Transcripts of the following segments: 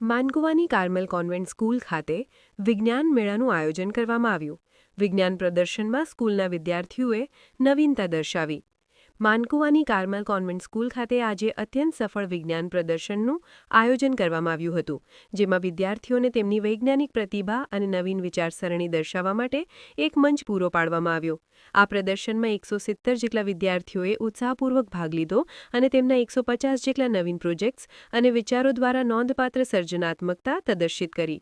માનકુવાની કાર્મલ convent school ખાતે વિજ્ઞાન મેળાનું આયોજન કરવામાં આવ્યું. વિજ્ઞાન પ્રદર્શનમાં સ્કૂલના વિદ્યાર્થીઓએ નવીનતા દર્શાવી. માનકુવાની કાર્મલ કોન્વેન્ટ સ્કૂલ ખાતે આજે અત્યંત સફળ વિજ્ઞાન પ્રદર્શનનું આયોજન કરવામાં આવ્યું હતું, જેમાં વિદ્યાર્થીઓને તેમની વૈજ્ઞાનિક પ્રતિભા અને નવીન વિચારસરણી દર્શાવવા માટે એક મંચ પૂરો પાડવામાં આવ્યો. આ પ્રદર્શનમાં 170 જેટલા વિદ્યાર્થીઓએ ઉત્સાહપૂર્વક ભાગ લીધો અને તેમના 150 જેટલા નવીન પ્રોજેક્ટ્સ અને વિચારો દ્વારા નોંધપાત્ર સર્જનાત્મકતા પ્રદર્શિત કરી.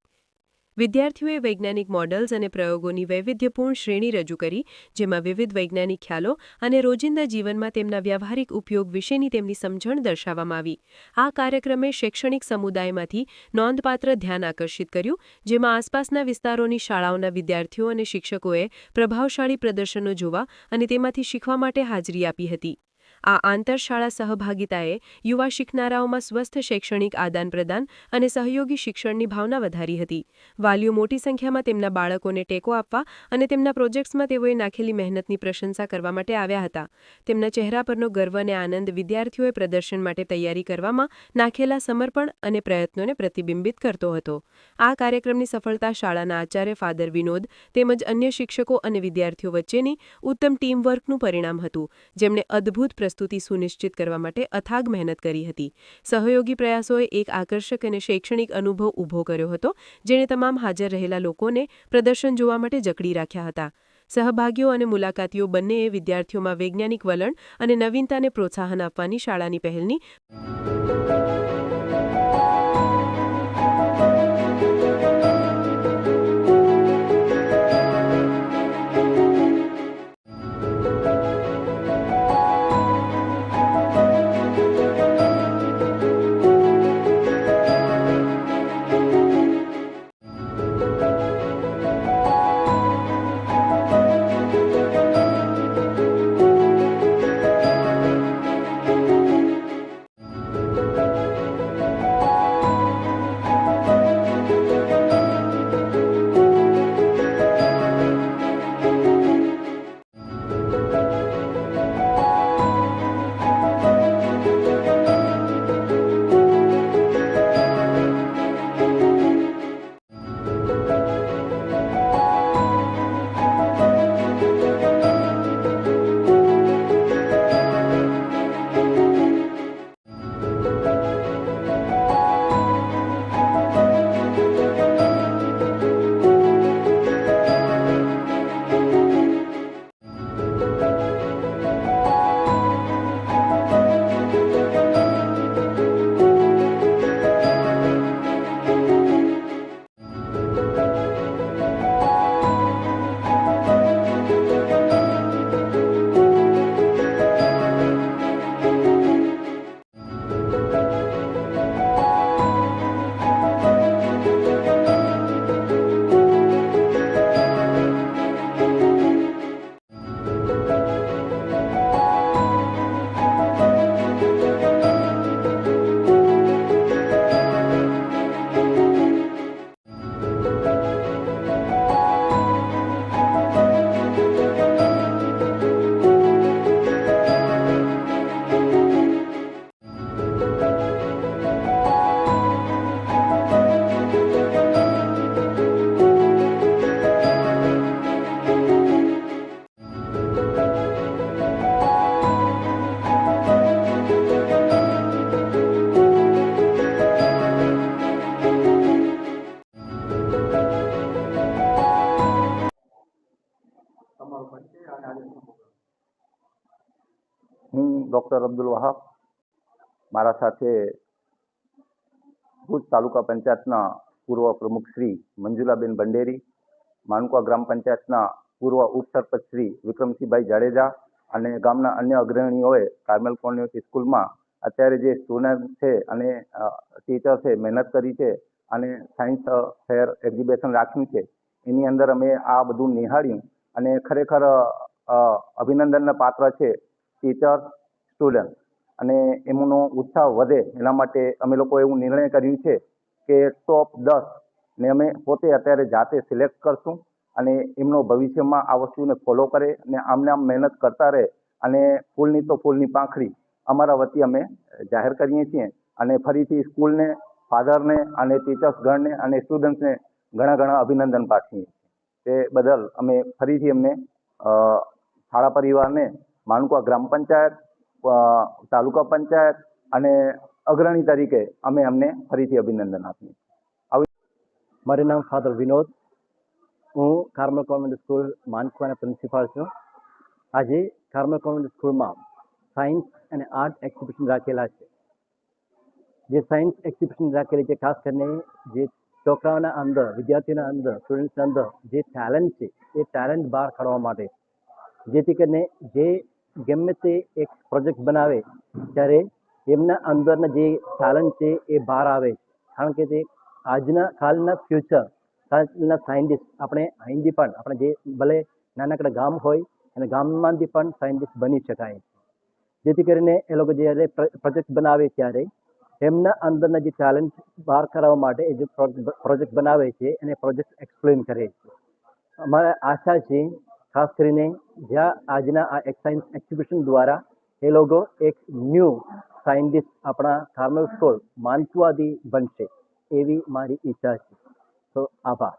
વિદ્યાર્થીઓએ વૈજ્ઞાનિક મોડલ્સ અને પ્રયોગોની વૈવિધ્યપૂર્ણ શ્રેણી રજૂ કરી, જેમાં વિવિધ વૈજ્ઞાનિક ખ્યાલો અને રોજિંદા જીવનમાં તેમના વ્યવહારિક ઉપયોગ વિશેની તેમની સમજણ દર્શાવવામાં આવી. આ કાર્યક્રમે શૈક્ષણિક સમુદાયમાંથી નોંધપાત્ર ધ્યાન આકર્ષિત કર્યું, જેમાં આસપાસના વિસ્તારોની શાળાઓના વિદ્યાર્થીઓ અને શિક્ષકોએ પ્રભાવશાળી પ્રદર્શનો જોવા અને તેમાંથી શીખવા માટે હાજરી આપી હતી. આ આંતરશાળા સહભાગિતાએ યુવા શીખનારાઓમાં સ્વસ્થ શૈક્ષણિક આદાનપ્રદાન અને સહયોગી શિક્ષણની ભાવના વધારી હતી. વાલીઓ મોટી સંખ્યામાં તેમના બાળકોને ટેકો આપવા અને તેમના પ્રોજેક્ટ્સમાં તેઓએ નાખેલી મહેનતની પ્રશંસા કરવા માટે આવ્યા હતા. તેમના ચહેરા પરનો ગર્વ અને આનંદ વિદ્યાર્થીઓએ પ્રદર્શન માટે તૈયારી કરવામાં નાખેલા સમર્પણ અને પ્રયત્નોને પ્રતિબિંબિત કરતો હતો. આ કાર્યક્રમની સફળતા શાળાના આચાર્ય ફાધર વિનોદ તેમજ અન્ય શિક્ષકો અને વિદ્યાર્થીઓ વચ્ચેની ઉત્તમ ટીમવર્કનું પરિણામ હતું, જેમણે અદ્ભુત પ્રસ્તુતિ સુનિશ્ચિત કરવા માટે અથાગ મહેનત કરી હતી. સહયોગી પ્રયાસોએ એક આકર્ષક અને શૈક્ષણિક અનુભવ ઊભો કર્યો હતો, જેણે તમામ હાજર રહેલા લોકોને પ્રદર્શન જોવા માટે જકડી રાખ્યા હતા. સહભાગીઓ અને મુલાકાતીઓ બંનેએ વિદ્યાર્થીઓમાં વૈજ્ઞાનિક વલણ અને નવીનતાને પ્રોત્સાહન આપવાની શાળાની પહેલની હું ડૉક્ટર અબ્દુલ વહાબ, મારા સાથે ભુજ તાલુકા પંચાયતના પૂર્વ પ્રમુખ શ્રી મંજુલાબેન ભંડેરી, માનકુવા ગ્રામ પંચાયતના પૂર્વ ઉપસરપંચ શ્રી વિક્રમસિંહભાઈ જાડેજા અને ગામના અન્ય અગ્રણીઓએ કાર્મેલ કોન્વેન્ટ સ્કૂલમાં અત્યારે જે સ્ટુડન્ટ છે અને ટીચર છે મહેનત કરી છે અને સાયન્સ ફેર એક્ઝિબિશન રાખ્યું છે. એની અંદર અમે આ બધું નિહાળ્યું અને ખરેખર અભિનંદનના પાત્ર છે ટીચર, સ્ટુડન્ટ, અને એમનો ઉત્સાહ વધે એના માટે અમે લોકો એવું નિર્ણય કર્યું છે કે ટોપ 10 ને અમે પોતે અત્યારે જાતે સિલેક્ટ કરશું અને એમનો ભવિષ્યમાં આ વસ્તુને ફોલો કરે અને આમને આમ મહેનત કરતા રહે અને ફૂલની તો ફૂલની પાંખડી અમારા વતી અમે જાહેર કરીએ છીએ અને ફરીથી સ્કૂલને ફાધરને અને ટીચર્સ ગણને અને સ્ટુડન્ટ્સને ઘણા ઘણા અભિનંદન પાઠવીએ તે બદલ અમે ફરીથી અમને શાળા પરિવારને માણકુવા ગ્રામ પંચાયત, તાલુકા પંચાયત અને અગ્રણી તરીકે અમને ફરીથી અભિનંદન આપીએ. મારું નામ ફાધર વિનોદ, હું કાર્મલ કોન્વેન્ટ સ્કૂલ માનકુવાના પ્રિન્સિપાલ છું. આજે કાર્મલ કોન્વેન્ટ સ્કૂલમાં સાયન્સ અને આર્ટ એક્ઝિબિશન રાખેલા છે. જે સાયન્સ એક્ઝિબિશન રાખેલી છે ખાસ કરીને જે છોકરાઓના અંદર, વિદ્યાર્થીઓના અંદર, સ્ટુડન્ટ્સના અંદર જે ટેલેન્ટ છે એ ટેલેન્ટ બહાર કાઢવા માટે, જેથી કરીને જે ગમે તે એક પ્રોજેક્ટ બનાવે ત્યારે એમના અંદરના જે ટેલેન્ટ છે એ બહાર આવે. કારણ કે તે આજના કાલના ફ્યુચર, કાલના સાયન્ટિસ્ટ આપણે અહીંથી પણ આપણે જે ભલે નાનકડા ગામ હોય અને ગામમાંથી પણ સાયન્ટિસ્ટ બની શકાય. જેથી કરીને એ લોકો જ્યારે પ્રોજેક્ટ બનાવે ત્યારે એમના અંદરના જે ટેલેન્ટ બહાર કાઢવા માટે એ જે પ્રોજેક્ટ બનાવે છે એને પ્રોજેક્ટ એક્સપ્લેન કરે છે. અમારા આશા છે ખાસ કરીને જ્યાં આજના આ સાયન્સ એક્ઝિબિશન દ્વારા એ લોકો એક ન્યૂ સાયન્ટિસ્ટ આપણા કાર્મલ સ્કૂલ માનકુવાથી બનશે એવી મારી ઈચ્છા છે. તો આભાર.